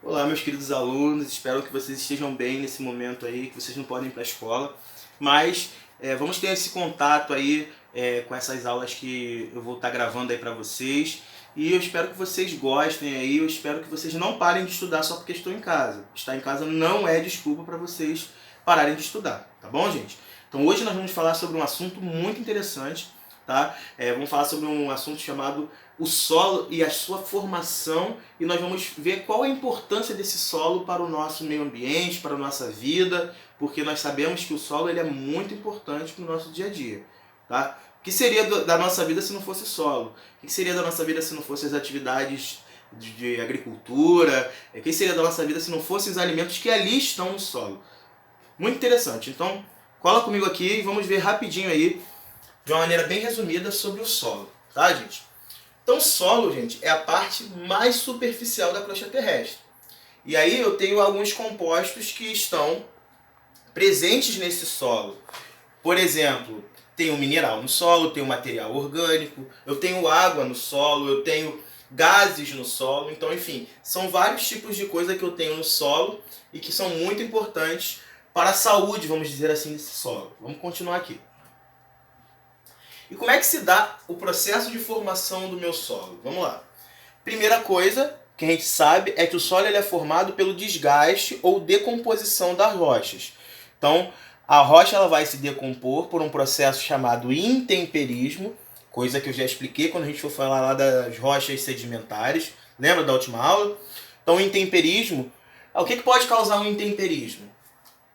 Olá, meus queridos alunos, espero que vocês estejam bem nesse momento aí, que vocês não podem ir para a escola, mas vamos ter esse contato aí com essas aulas que eu vou estar gravando aí para vocês, e eu espero que vocês gostem aí, eu espero que vocês não parem de estudar só porque estou em casa. Estar em casa não é desculpa para vocês pararem de estudar, tá bom, gente? Então hoje nós vamos falar sobre um assunto muito interessante, tá? Vamos falar sobre um assunto chamado o solo e a sua formação, e nós vamos ver qual a importância desse solo para o nosso meio ambiente, para a nossa vida, porque nós sabemos que o solo ele é muito importante para o nosso dia a dia. Tá? O que seria da nossa vida se não fosse solo? O que seria da nossa vida se não fossem as atividades de agricultura? O que seria da nossa vida se não fossem os alimentos que ali estão no solo? Muito interessante. Então, cola comigo aqui e vamos ver rapidinho aí, de uma maneira bem resumida, sobre o solo. Tá, gente? Então, o solo, gente, é a parte mais superficial da crosta terrestre. E aí eu tenho alguns compostos que estão presentes nesse solo. Por exemplo, tenho mineral no solo, tenho material orgânico, eu tenho água no solo, eu tenho gases no solo. Então, enfim, são vários tipos de coisa que eu tenho no solo e que são muito importantes para a saúde, vamos dizer assim, desse solo. Vamos continuar aqui. E como é que se dá o processo de formação do meu solo? Vamos lá. Primeira coisa que a gente sabe é que o solo ele é formado pelo desgaste ou decomposição das rochas. Então, a rocha ela vai se decompor por um processo chamado intemperismo, coisa que eu já expliquei quando a gente for falar lá das rochas sedimentares. Lembra da última aula? Então, o intemperismo, o que pode causar um intemperismo?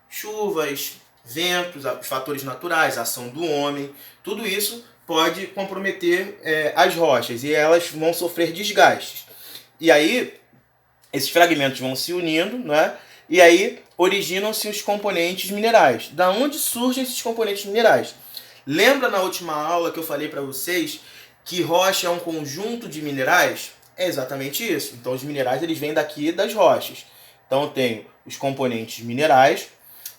Chuvas, ventos, fatores naturais, a ação do homem, tudo isso pode comprometer as rochas e elas vão sofrer desgastes. E aí, esses fragmentos vão se unindo, né? E aí originam-se os componentes minerais. Da onde surgem esses componentes minerais? Lembra na última aula que eu falei para vocês que rocha é um conjunto de minerais? É exatamente isso. Então os minerais eles vêm daqui das rochas. Então eu tenho os componentes minerais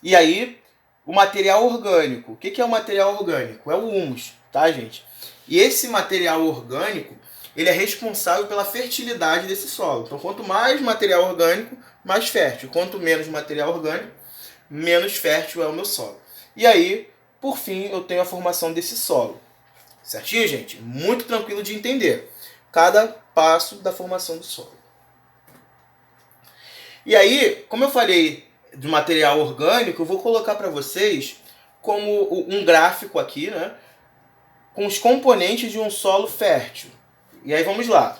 e aí o material orgânico. O que é o material orgânico? É o humus, tá, gente? E esse material orgânico, ele é responsável pela fertilidade desse solo. Então, quanto mais material orgânico, mais fértil. Quanto menos material orgânico, menos fértil é o meu solo. E aí, por fim, eu tenho a formação desse solo. Certinho, gente? Muito tranquilo de entender. Cada passo da formação do solo. E aí, como eu falei de material orgânico, eu vou colocar para vocês como um gráfico aqui, né, com os componentes de um solo fértil. E aí vamos lá.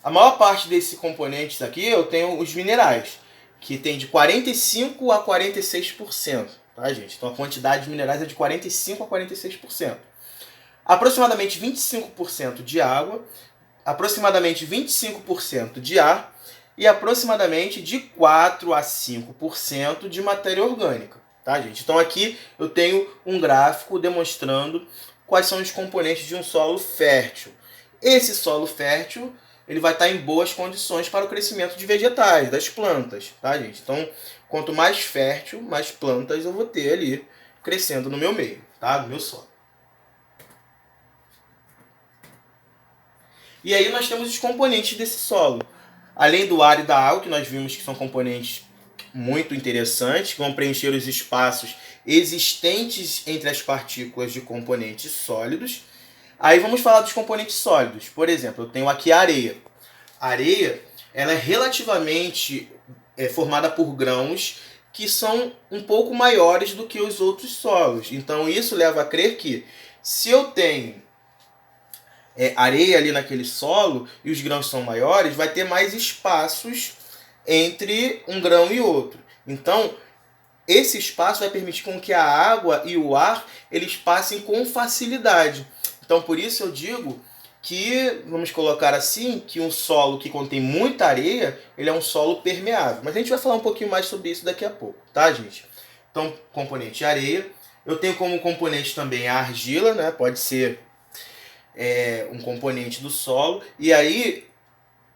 A maior parte desses componentes aqui eu tenho os minerais, que tem de 45% a 46%, tá, gente? Então a quantidade de minerais é de 45% a 46%. Aproximadamente 25% de água, aproximadamente 25% de ar, e aproximadamente de 4 a 5% de matéria orgânica, tá, gente? Então aqui eu tenho um gráfico demonstrando quais são os componentes de um solo fértil. Esse solo fértil ele vai estar em boas condições para o crescimento de vegetais, das plantas, tá, gente? Então, quanto mais fértil, mais plantas eu vou ter ali crescendo no meu meio, tá? No meu solo. E aí nós temos os componentes desse solo. Além do ar e da água, que nós vimos que são componentes muito interessantes, que vão preencher os espaços existentes entre as partículas de componentes sólidos. Aí vamos falar dos componentes sólidos. Por exemplo, eu tenho aqui a areia. A areia ela é relativamente formada por grãos que são um pouco maiores do que os outros solos. Então isso leva a crer que se eu tenho areia ali naquele solo e os grãos são maiores, vai ter mais espaços entre um grão e outro. Então, esse espaço vai permitir com que a água e o ar eles passem com facilidade. Então, por isso eu digo que, vamos colocar assim, que um solo que contém muita areia, ele é um solo permeável. Mas a gente vai falar um pouquinho mais sobre isso daqui a pouco, tá, gente? Então, componente areia. Eu tenho como componente também a argila, né? Pode ser um componente do solo. E aí,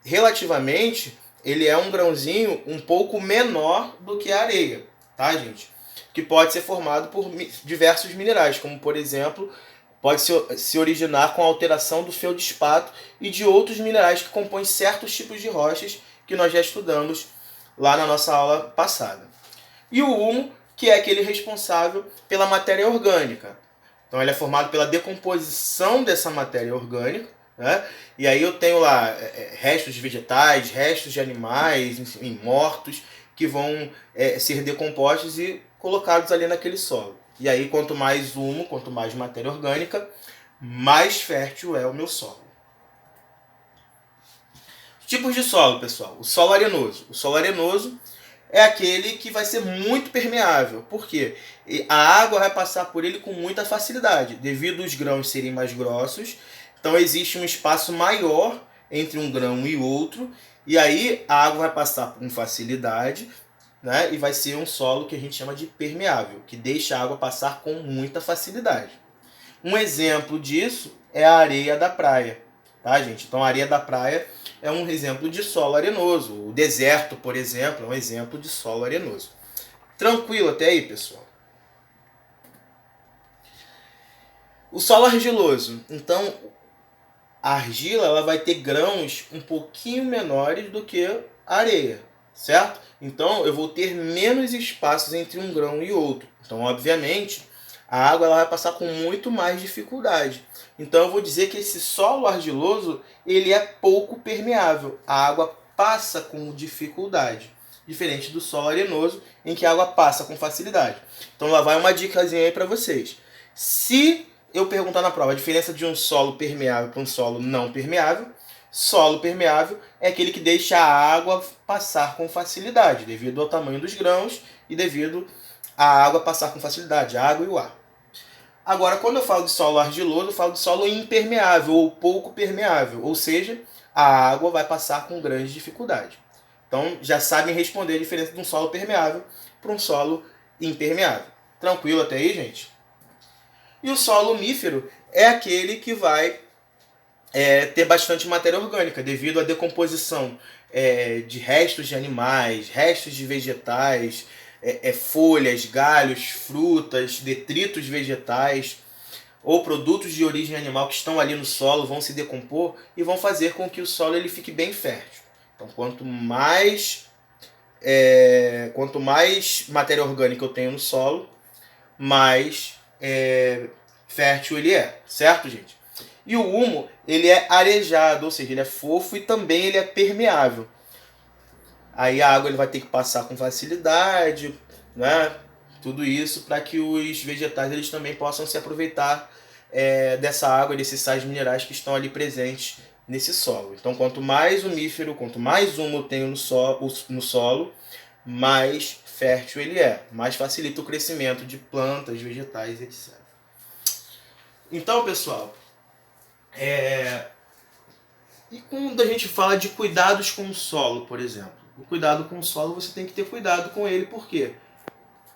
relativamente, ele é um grãozinho um pouco menor do que a areia, tá, gente? Que pode ser formado por diversos minerais, como, por exemplo, pode se originar com a alteração do feldespato e de outros minerais que compõem certos tipos de rochas que nós já estudamos lá na nossa aula passada. E o humo, que é aquele responsável pela matéria orgânica. Então ele é formado pela decomposição dessa matéria orgânica, né? E aí eu tenho lá restos de vegetais, restos de animais, enfim, mortos, que vão ser decompostos e colocados ali naquele solo. E aí quanto mais humo, quanto mais matéria orgânica, mais fértil é o meu solo. Tipos de solo, pessoal. O solo arenoso. O solo arenoso é aquele que vai ser muito permeável. Por quê? A água vai passar por ele com muita facilidade, devido aos grãos serem mais grossos. Então existe um espaço maior entre um grão e outro, e aí a água vai passar com facilidade, né? E vai ser um solo que a gente chama de permeável, que deixa a água passar com muita facilidade. Um exemplo disso é a areia da praia, tá, gente? Então a areia da praia é um exemplo de solo arenoso. O deserto, por exemplo, é um exemplo de solo arenoso. Tranquilo até aí, pessoal? O solo argiloso. Então, a argila ela vai ter grãos um pouquinho menores do que a areia, certo? Então, eu vou ter menos espaços entre um grão e outro. Então, obviamente, a água ela vai passar com muito mais dificuldade. Então eu vou dizer que esse solo argiloso ele é pouco permeável. A água passa com dificuldade, diferente do solo arenoso em que a água passa com facilidade. Então lá vai uma dicasinha aí para vocês. Se eu perguntar na prova a diferença de um solo permeável para um solo não permeável, solo permeável é aquele que deixa a água passar com facilidade, devido ao tamanho dos grãos e devido à água passar com facilidade, a água e o ar. Agora, quando eu falo de solo argiloso, eu falo de solo impermeável ou pouco permeável, ou seja, a água vai passar com grande dificuldade. Então, já sabem responder a diferença de um solo permeável para um solo impermeável. Tranquilo até aí, gente? E o solo umífero é aquele que vai ter bastante matéria orgânica, devido à decomposição de restos de animais, restos de vegetais, folhas, galhos, frutas, detritos vegetais ou produtos de origem animal que estão ali no solo vão se decompor e vão fazer com que o solo ele fique bem fértil. Então, quanto mais matéria orgânica eu tenho no solo, mais fértil ele é, certo, gente? E o humo, ele é arejado, ou seja, ele é fofo e também ele é permeável. Aí a água ele vai ter que passar com facilidade, né? Tudo isso para que os vegetais eles também possam se aproveitar dessa água, desses sais minerais que estão ali presentes nesse solo. Então, quanto mais umífero, quanto mais humo eu tenho no solo, mais fértil ele é, mais facilita o crescimento de plantas, vegetais, etc. Então, pessoal, e quando a gente fala de cuidados com o solo, por exemplo, o cuidado com o solo você tem que ter cuidado com ele, por quê?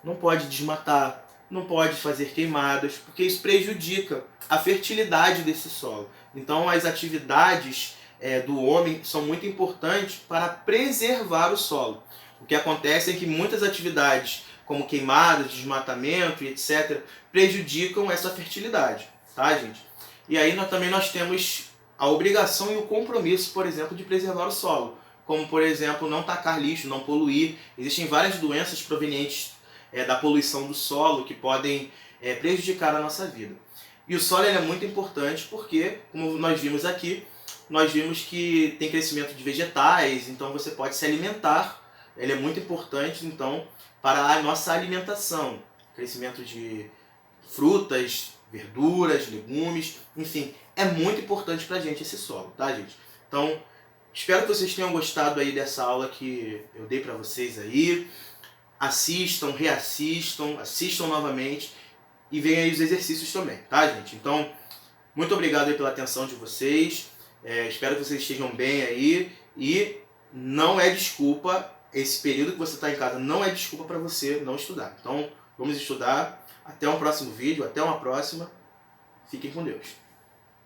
Não pode desmatar, não pode fazer queimadas, porque isso prejudica a fertilidade desse solo. Então as atividades do homem são muito importantes para preservar o solo. O que acontece é que muitas atividades, como queimadas, desmatamento e etc., prejudicam essa fertilidade, tá, gente? E aí nós temos a obrigação e o compromisso, por exemplo, de preservar o solo. Como, por exemplo, não tacar lixo, não poluir. Existem várias doenças provenientes da poluição do solo que podem prejudicar a nossa vida. E o solo ele é muito importante porque, como nós vimos aqui, nós vimos que tem crescimento de vegetais, então você pode se alimentar. Ele é muito importante, então, para a nossa alimentação. Crescimento de frutas, verduras, legumes, enfim, é muito importante para a gente esse solo, tá, gente? Então, espero que vocês tenham gostado aí dessa aula que eu dei para vocês aí. Assistam, reassistam, assistam novamente e vejam aí os exercícios também, tá, gente? Então, muito obrigado aí pela atenção de vocês. Espero que vocês estejam bem aí e não é desculpa, esse período que você está em casa não é desculpa para você não estudar. Então, vamos estudar. Até um próximo vídeo, até uma próxima. Fiquem com Deus.